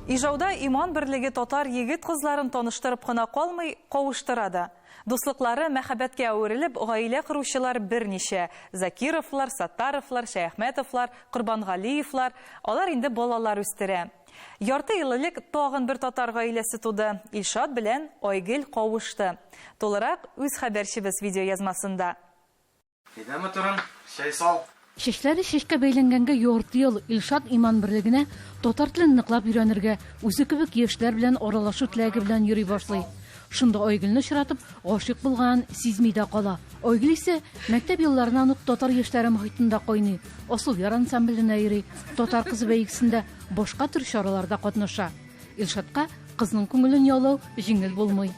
Ижауда иман бірлігі тотар егет қызларын таныштырып қына қалмай қауыштырады. Дуслыклары мәхәббәткә әверелеп, гаилә құрушылар берничә. Закировлар, Саттаровлар, Шәйхмәтовлар, Корбангалиевлар, алар инде балалар үстерә. Ярты еллык тагын бер татар гаиләсе туды. Илшат белән Айгөл кавышты. Толырак үз хәбәрчебез видео язмасында. Идәме турын, шәй сал. Шешләре шешкә бәйләнгәнгә ярты ел Илшат иман берлегенә татар телен ныклап өйрәнергә, үзе кебек яшьләр белән аралашу теләге белән йөри башлый. Шунда Айгөлне очратып, гашык булган сизми дә кала. Айгөл исә мәктәп елларыннан ук татар яшьләре мохитында кайный. Асылъяр ансамбленә йөри, татар кызы бәйгесендә, башка төр чараларда катнаша. Илшатка кызның күңелен яулау җиңел булмый.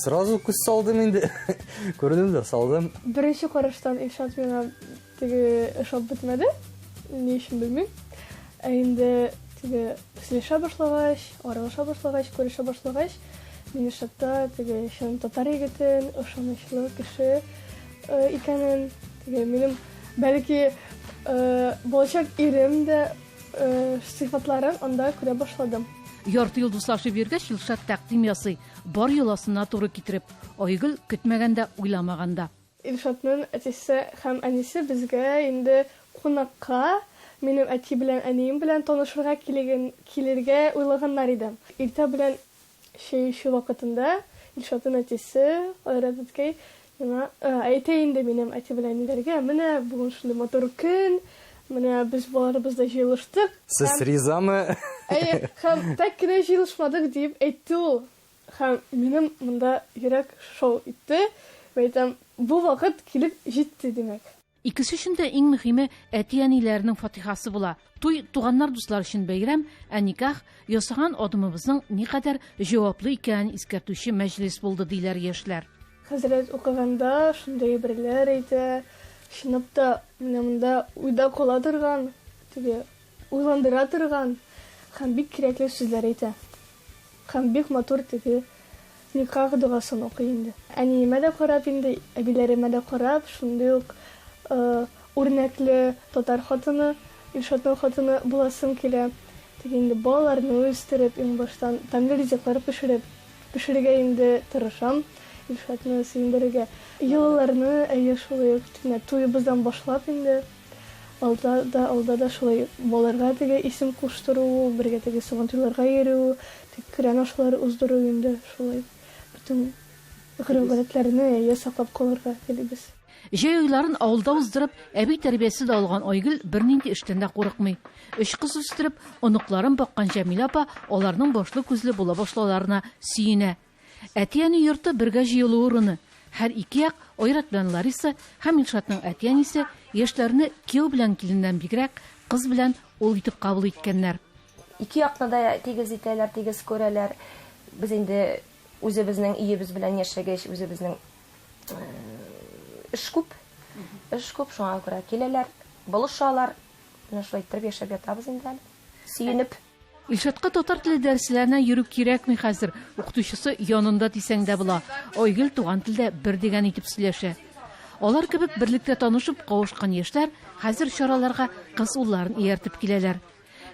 Сразу күз салдым инде. Күрдем дә салдым. Беренче караштан Илшат миңа теге ошап бетмәде. Ни өчен белмим. Инде теге сөйләшә башлагач, аралаша башлагач, күрешә башлагач, мин Илшатта теге шун татар егетен, ышанычлы кеше икәнен, теге минем бәлки булачак ирем дә сыйфатларын анда күрә башладым. Ярты ел дуслашып йөргәч, Илшат тәкъдим ясый, бар йоласына туры китереп, Айгөл көтмәгәндә, уйламаганда. Илшатның әтисе һәм әнисе безгә инде кунакка минем әти белән әнием белән танышырга килергә уйлаганнар иде. Иртә белән шәй вакытында Илшатның әтисе Айрат миңа әйтә инде минем әти белән ниләргә, менә бүген шундый матур көн, менә без баларыбыз да җыелыштык. Сез ризамы? Һәм тәк кенә җыелышмадык дип әйтте ул. Һәм минем монда йөрәк шау итте. Әйтәм, бу вакыт килеп җитте димәк. Икесе өчен дә иң мөһиме әти-әниләрнең фатихасы була. Туй туганнар дуслар өчен бәйрәм, ә никах ясаган адымыбызның никадәр җаваплы икәнен искәртүче мәҗлес булды диләр яшьләр. Хәзрәт укыганда шундый берләр әйтә, чынлап та монда уйда кала торган, теге уйландыра торган һәм бик кирәкле сүзләр әйтә. Һәм бик матур теге никах дугасын укый инде. Әниемә дә карап инде, әбиләремә дә карап, шундый ук үрнәкле татар хатыны, Илшатның хатыны буласым килә. Теге инде балаларны үстереп, иң баштан тәмле ризыклар пешерергә инде тырышам. Илшатны сөендерергә. Елларны шулай ук туйыбыздан башлап инде алда да шулай балаларга теге исем куштыру, бергә теге суган туйларга йөрү, теге кран ашлары уздыру инде шулай. Бүтән гыйбадәтләрне саклап калырга телибез. Җәй уйларын авылда уздырып, әби тәрбиясе дә алган Айгөл бернинди эштән дә курыкмый. Өч кыз үстереп, оныкларын баккан Җәмилә апа аларның башлы күзле була башлауларына сөенә. Әти-әни йорты бергә җыелу урыны. Һәр ике як Айрат белән Лариса һәм Илшатның әти-әнисе яшьләрне кияү белән киленнән бигрәк кыз белән ул итеп кабул иткәннәр. Ике якны да тигез итәләр, тигез күрәләр. Без инде үзебезнең иебез белән яшәгәч, үзебезнең эш күп, шуңа күрә киләләр, булышалар. Менә шулай итеп яшәп ятабыз инде. Сөенеп. Илшатка татар теле дәресләренә йөрү кирәкми хәзер. Укытучысы янында дисәң дә була. Айгөл туган телдә бер дигән итеп сөйләшә. Алар кебек берлектә танышып кавышкан яшьләр хәзер чараларга кыз улларын ияртеп киләләр.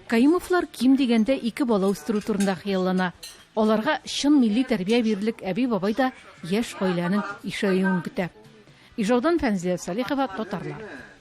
Каимовлар ким дигәндә 2 бала үстерү турында хыяллана. Аларга чын милли тәрбия бирерлек әби-бабай да яшь гаиләнең ишәюен көтә. Ижаудан Фәнзия Салихова, татарлар.